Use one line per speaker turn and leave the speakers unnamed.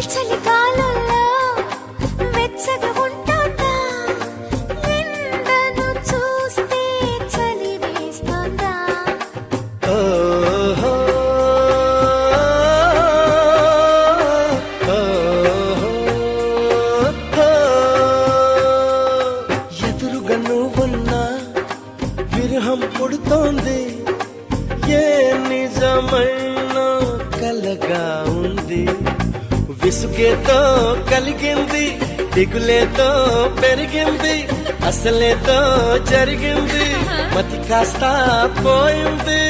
చలికాలంలో వెచ్చగా ఉంటుందా ఎండను చూస్తే చలి వేస్తుందా
ఓహో, ఎదురుగా నువ్వున్నా విరహం పుడుతోంది ఏ నిజమైన కలగా ఉంది విసుగేతో కలిగింది దిగులేతో పెరిగింది అసలేతో జరిగింది మతి కాస్త పోయింది